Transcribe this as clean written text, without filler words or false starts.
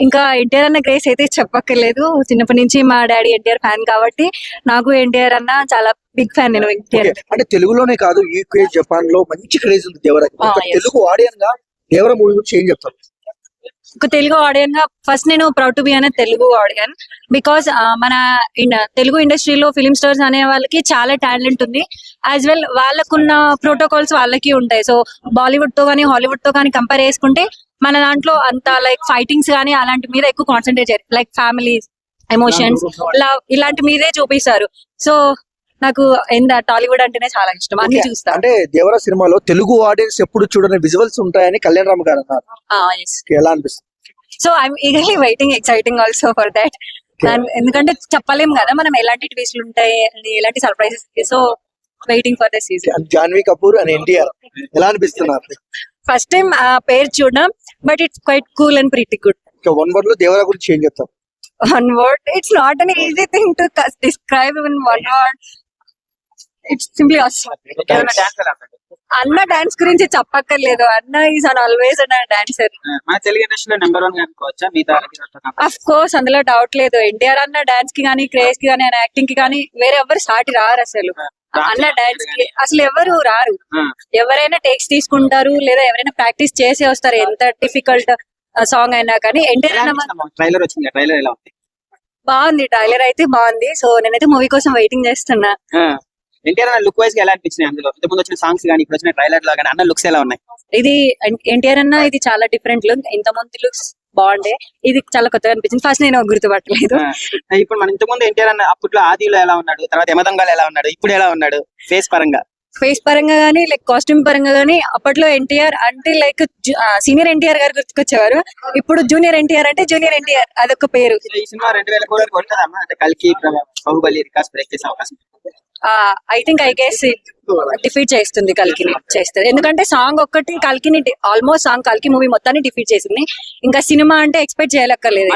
ఇంకా ఎన్టీఆర్ అన్న క్రేజ్ అయితే చెప్పక్కర్లేదు. చిన్నప్పటి నుంచి మా డాడీ ఎన్టీఆర్ ఫ్యాన్ కాబట్టి నాకు ఎన్టీఆర్ అన్న చాలా బిగ్ ఫ్యాన్. నేను ఎన్టీఆర్ అంటే తెలుగులోనే కాదు, యూకే జపాన్ లో మంచి క్రేజ్ ఉంది దేవరా. తెలుగు ఆడియన్ గా దేవరా మూవీ గురించి ఏం చెప్తారు? ఒక తెలుగు ఆడియన్ గా ఫస్ట్ నేను ప్రౌడ్ టు బి అనే తెలుగు ఆడియన్, బికాస్ మన తెలుగు ఇండస్ట్రీలో ఫిలిం స్టార్స్ అనే వాళ్ళకి చాలా టాలెంట్ ఉంది. యాజ్ వెల్ వాళ్ళకున్న ప్రోటోకాల్స్ వాళ్ళకి ఉంటాయి. సో బాలీవుడ్ తో కానీ హాలీవుడ్ తో కానీ కంపేర్ చేసుకుంటే మన దాంట్లో అంత లైక్ ఫైటింగ్స్ కానీ అలాంటి మీద ఎక్కువ కాన్సన్ట్రేట్ చేయాలి. లైక్ ఫ్యామిలీ ఎమోషన్స్ లవ్ ఇలాంటి మీదే చూపిస్తారు. సో నాకు టాలీవుడ్ అంటేనే చాలా ఇష్టం, అన్ని చూస్తాను. అంటే దేవరా సినిమాలో తెలుగు ఆడియన్స్ ఎప్పుడు చూడని విజువల్స్ ఉంటాయని కళ్యాణ్ రామ్ గారు అన్నారు. ఎలా అనిపిస్తుంది? So I'm eagerly waiting, exciting also for that. ఎందుకంటే చెప్పలేం కదా మనం ఎలాంటి ట్విస్ట్లు ఉంటాయి, ఎలాంటి surprises. So waiting for the season. Janhvi Kapoor and NTR ఎలా అనిపిస్తున్నారు? ఫస్ట్ టైం ఆ పేరు చూడడం, but it's quite cool and pretty good. One word లో దేవరా గురించి ఏం చెప్తాం? One word, it's not an easy thing to describe in one word. It's simply awesome. అన్న dance గురించి చెప్పక్కర్లేదు. అన్న is an always an dancer. మన తెలుగు ఇండస్ట్రీలో నెంబర్ 1 అనుకోవచ్చా? మిగతా అఫ్ కోర్స్ అందులో డౌట్ లేదు. ఎన్టీఆర్ అన్న డాన్స్ కి కానీ, క్రేజ్ కి కానీ, ఆయన యాక్టింగ్ కి కానీ వేరే ఎవరు సాటి రారు అసలు. అన్న డాన్స్ కి అసలు ఎవరు రారు. ఎవరైనా టేక్స్ తీసుకుంటారు లేదా ఎవరైనా ప్రాక్టీస్ చేసే వస్తారు, ఎంత డిఫికల్ట్ సాంగ్ అయినా కానీ. ఎన్టీఆర్ ట్రైలర్ వచ్చింది, ట్రైలర్ ఎలా ఉంది? బాగుంది, ట్రైలర్ అయితే బాగుంది. సో నేనైతే మూవీ కోసం వెయిటింగ్ చేస్తున్నా. ఎన్టీఆర్ అన్న లుక్ వైజ్ గా ఎలా అనిపించినాయి? అందులో ఇంతకుముందు వచ్చిన సాంగ్స్ కానీ ఇప్పుడు వచ్చిన ట్రైలర్ లో కానీ అన్న లుక్స్ ఎలా ఉన్నాయి? ఇది ఎన్టీఆర్ అన్న ఇది చాలా డిఫరెంట్ లుక్. ఇంత ముందు లుక్స్ బాగుండే, ఇది చాలా కొత్తగా అనిపించింది. ఫస్ట్ నేను గుర్తుపట్టలేదు. ఇప్పుడు మన ఇంతకుముందు ఎన్టీఆర్ అన్న అప్పట్లో ఆదిలో ఎలా ఉన్నాడు, తర్వాత యమదంగాలు ఎలా ఉన్నాడు, ఇప్పుడు ఎలా ఉన్నాడు? ఫేస్ పరంగా గానీ లైక్ కాస్ట్యూమ్ పరంగా గానీ అప్పట్లో ఎన్టీఆర్ అంటే లైక్ సీనియర్ ఎన్టీఆర్ గారు గుర్తుకొచ్చేవారు. ఇప్పుడు జూనియర్ ఎన్టీఆర్ అంటే జూనియర్ ఎన్టీఆర్ అదొక పేరు. ఈ సినిమా 2000 కోట్లు కొట్టదమ్మా? అంటే కల్కి బాహుబలి రికార్డ్స్ బ్రేక్ చేసే అవకాశం? I think I guess defeat చేస్తుంది, కల్కిని చేస్తుంది. ఎందుకంటే సాంగ్ ఒక్కటి కల్కిని ఆల్మోస్ట్ సాంగ్ కల్కి మూవీ మొత్తాన్ని డిఫీట్ చేసింది. ఇంకా సినిమా అంటే ఎక్స్పెక్ట్ చేయలేక్కర్లేదు.